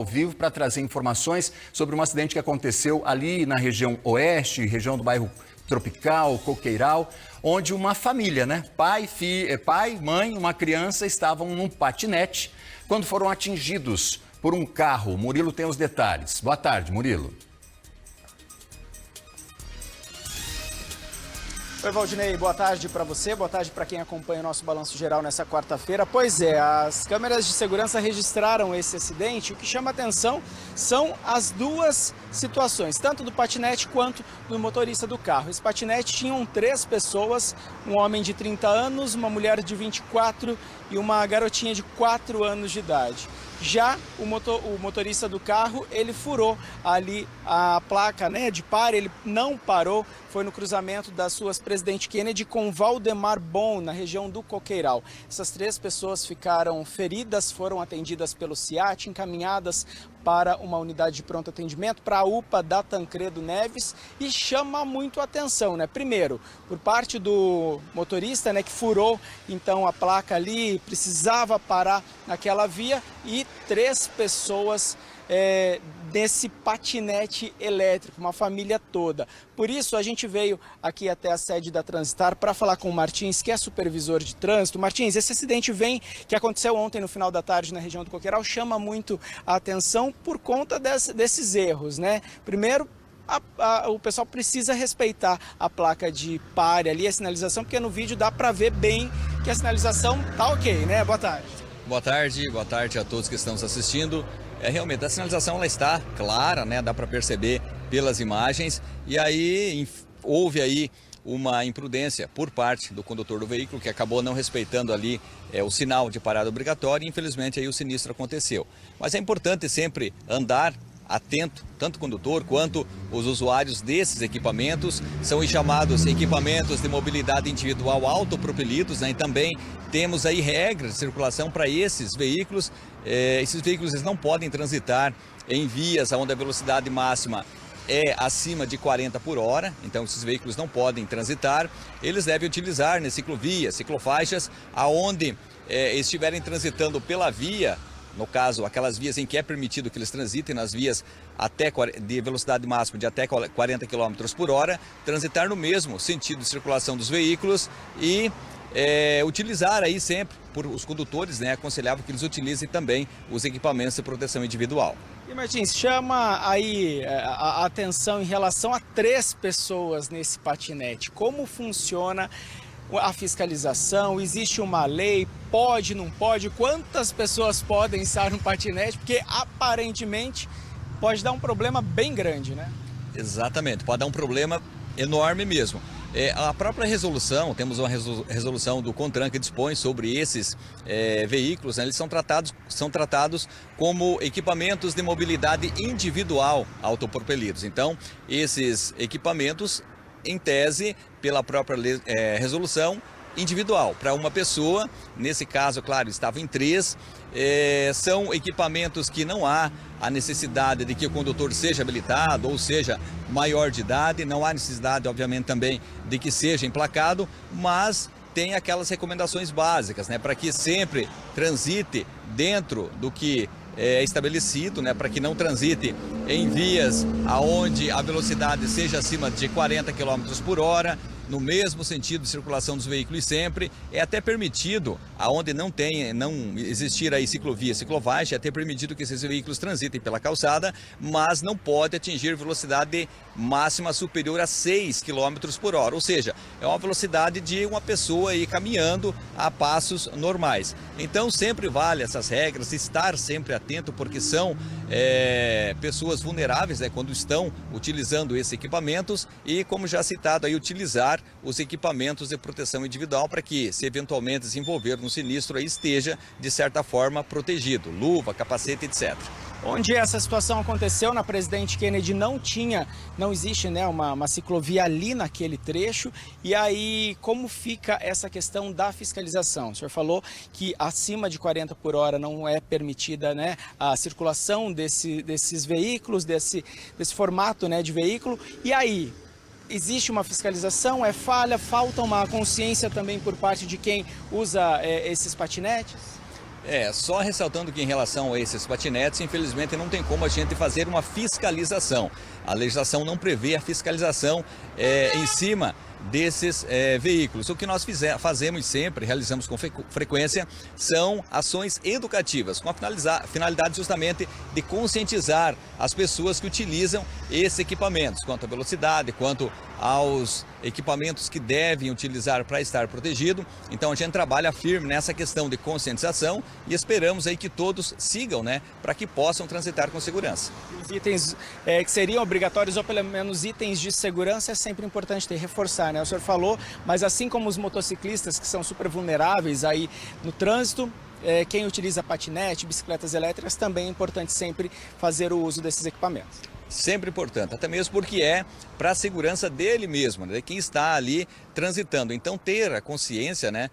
Ao vivo para trazer informações sobre um acidente que aconteceu ali na região oeste, região do bairro Tropical, Coqueiral, onde uma família, pai, mãe, uma criança estavam num patinete quando foram atingidos por um carro. Murilo tem os detalhes. Boa tarde, Murilo. Oi, Valdinei, boa tarde para você, boa tarde para quem acompanha o nosso Balanço Geral nessa quarta-feira. Pois é, as câmeras de segurança registraram esse acidente. O que chama atenção são as duas situações, tanto do patinete quanto do motorista do carro. Esse patinete tinham 3 pessoas, um homem de 30 anos, uma mulher de 24 e uma garotinha de 4 anos de idade. Já o motorista do carro, ele furou ali a placa de pare, ele não parou, foi no cruzamento das ruas Presidente Kennedy com Valdemar Bom, na região do Coqueiral. Essas 3 pessoas ficaram feridas, foram atendidas pelo CIAT, encaminhadas para uma unidade de pronto atendimento, para a UPA da Tancredo Neves, e chama muito a atenção, Primeiro, por parte do motorista, que furou então a placa ali, precisava parar naquela via, e 3 pessoas desse patinete elétrico, uma família toda. Por isso, a gente veio aqui até a sede da Transitar para falar com o Martins, que é supervisor de trânsito. Martins, esse acidente que aconteceu ontem no final da tarde na região do Coqueiral, chama muito a atenção por conta desses erros, Primeiro, o pessoal precisa respeitar a placa de pare ali, a sinalização, porque no vídeo dá para ver bem que a sinalização tá ok, Boa tarde. Boa tarde a todos que estão nos assistindo. Realmente, a sinalização ela está clara, dá para perceber pelas imagens, e aí houve aí uma imprudência por parte do condutor do veículo, que acabou não respeitando ali o sinal de parada obrigatória, e infelizmente aí o sinistro aconteceu. Mas é importante sempre andar atento, tanto o condutor quanto os usuários desses equipamentos, são os chamados equipamentos de mobilidade individual autopropelidos, e também temos aí regras de circulação para esses veículos. Esses veículos eles não podem transitar em vias onde a velocidade máxima é acima de 40 por hora, então esses veículos não podem transitar. Eles devem utilizar ciclovias, ciclofaixas, aonde estiverem transitando pela via. No caso, aquelas vias em que é permitido que eles transitem, nas vias de velocidade máxima de até 40 km por hora, transitar no mesmo sentido de circulação dos veículos e utilizar aí sempre, por os condutores, aconselhável que eles utilizem também os equipamentos de proteção individual. E Martins, chama aí a atenção em relação a 3 pessoas nesse patinete. Como funciona a fiscalização? Existe uma lei? Pode, não pode? Quantas pessoas podem estar no patinete? Porque aparentemente pode dar um problema bem grande, Exatamente, pode dar um problema enorme mesmo. A própria resolução, temos uma resolução do CONTRAN que dispõe sobre esses veículos, eles são tratados como equipamentos de mobilidade individual autopropelidos. Então, esses equipamentos, em tese, pela própria resolução, individual, para uma pessoa, nesse caso, claro, estavam em 3, são equipamentos que não há a necessidade de que o condutor seja habilitado ou seja maior de idade, não há necessidade, obviamente, também de que seja emplacado, mas tem aquelas recomendações básicas, para que sempre transite dentro do que é estabelecido, para que não transite em vias aonde a velocidade seja acima de 40 km por hora, no mesmo sentido de circulação dos veículos sempre. É até permitido, aonde não existir aí ciclovia, ciclovaixa, é até permitido que esses veículos transitem pela calçada, mas não pode atingir velocidade máxima superior a 6 km por hora, ou seja, é uma velocidade de uma pessoa ir caminhando a passos normais. Então sempre vale essas regras, estar sempre atento, porque são pessoas vulneráveis quando estão utilizando esses equipamentos, e como já citado aí, utilizar os equipamentos de proteção individual para que, se eventualmente se envolver no sinistro, aí esteja de certa forma protegido, luva, capacete, etc. Onde essa situação aconteceu, na Presidente Kennedy, não existe uma ciclovia ali naquele trecho. E aí, como fica essa questão da fiscalização? O senhor falou que acima de 40 por hora não é permitida a circulação desses veículos, desse formato de veículo. E aí, existe uma fiscalização? É falha? Falta uma consciência também por parte de quem usa esses patinetes? Só ressaltando que em relação a esses patinetes, infelizmente não tem como a gente fazer uma fiscalização. A legislação não prevê a fiscalização em cima desses veículos. O que nós fazemos sempre, realizamos com frequência, são ações educativas, com a finalidade justamente de conscientizar as pessoas que utilizam esses equipamentos, quanto à velocidade, quanto aos equipamentos que devem utilizar para estar protegido. Então a gente trabalha firme nessa questão de conscientização e esperamos aí que todos sigam, né, para que possam transitar com segurança. Os itens que seriam obrigatórios, ou pelo menos itens de segurança, é sempre importante reforçar, né? O senhor falou, mas assim como os motociclistas, que são super vulneráveis aí no trânsito, quem utiliza patinete, bicicletas elétricas, também é importante sempre fazer o uso desses equipamentos. Sempre importante, até mesmo porque é para a segurança dele mesmo, né, de quem está ali transitando. Então ter a consciência, né,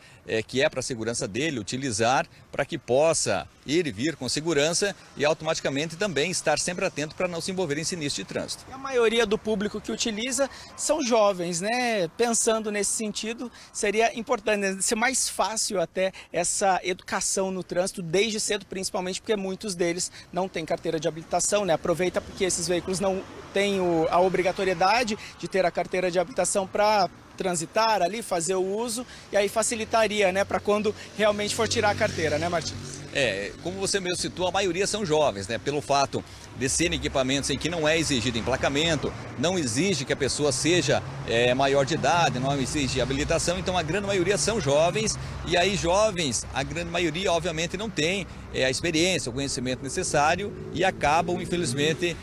que é para a segurança dele, utilizar para que possa ir e vir com segurança e automaticamente também estar sempre atento para não se envolver em sinistro de trânsito. E a maioria do público que utiliza são jovens, né? Pensando nesse sentido, seria importante, né, ser mais fácil até essa educação no trânsito desde cedo, principalmente porque muitos deles não têm carteira de habilitação, né? Aproveita porque esses veículos não têm a obrigatoriedade de ter a carteira de habilitação para transitar ali, fazer o uso, e aí facilitaria, né, para quando realmente for tirar a carteira, né, Martins? Como você mesmo citou, a maioria são jovens, né? Pelo fato de serem equipamentos em que não é exigido emplacamento, não exige que a pessoa seja maior de idade, não exige habilitação, então a grande maioria são jovens, e aí jovens, a grande maioria obviamente não tem a experiência, o conhecimento necessário e acabam, infelizmente,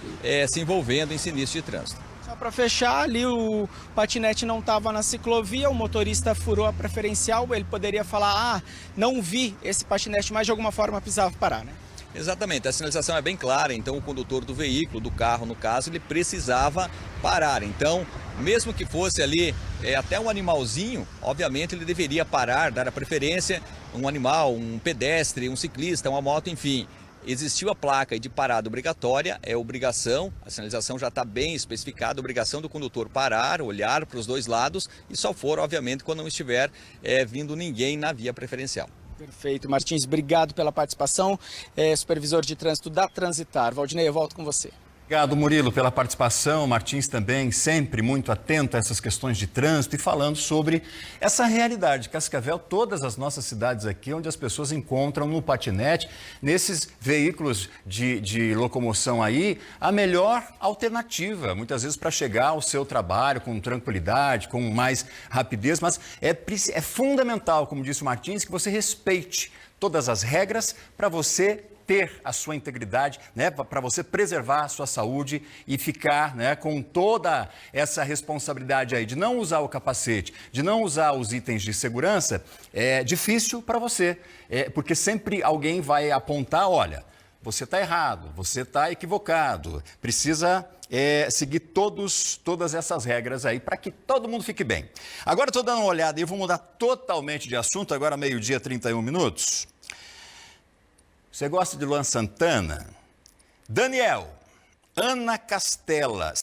se envolvendo em sinistro de trânsito. Só para fechar, ali o patinete não estava na ciclovia, o motorista furou a preferencial, ele poderia falar, não vi esse patinete, mas de alguma forma precisava parar, né? Exatamente, a sinalização é bem clara, então o condutor do veículo, do carro no caso, ele precisava parar. Então, mesmo que fosse ali até um animalzinho, obviamente ele deveria parar, dar a preferência, um animal, um pedestre, um ciclista, uma moto, enfim. Existiu a placa de parada obrigatória, é obrigação, a sinalização já está bem especificada, obrigação do condutor parar, olhar para os dois lados e só for, obviamente, quando não estiver vindo ninguém na via preferencial. Perfeito, Martins, obrigado pela participação, supervisor de trânsito da Transitar. Valdinei, eu volto com você. Obrigado, Murilo, pela participação. Martins também, sempre muito atento a essas questões de trânsito e falando sobre essa realidade. Cascavel, todas as nossas cidades aqui, onde as pessoas encontram no patinete, nesses veículos de locomoção aí, a melhor alternativa, muitas vezes para chegar ao seu trabalho com tranquilidade, com mais rapidez, mas é fundamental, como disse o Martins, que você respeite todas as regras para você ter a sua integridade, né, para você preservar a sua saúde e ficar, né, com toda essa responsabilidade aí de não usar o capacete, de não usar os itens de segurança, é difícil para você, porque sempre alguém vai apontar, olha, você está errado, você está equivocado, precisa seguir todas essas regras aí para que todo mundo fique bem. Agora estou dando uma olhada e eu vou mudar totalmente de assunto, agora 12h31. Você gosta de Luan Santana? Daniel, Ana Castela.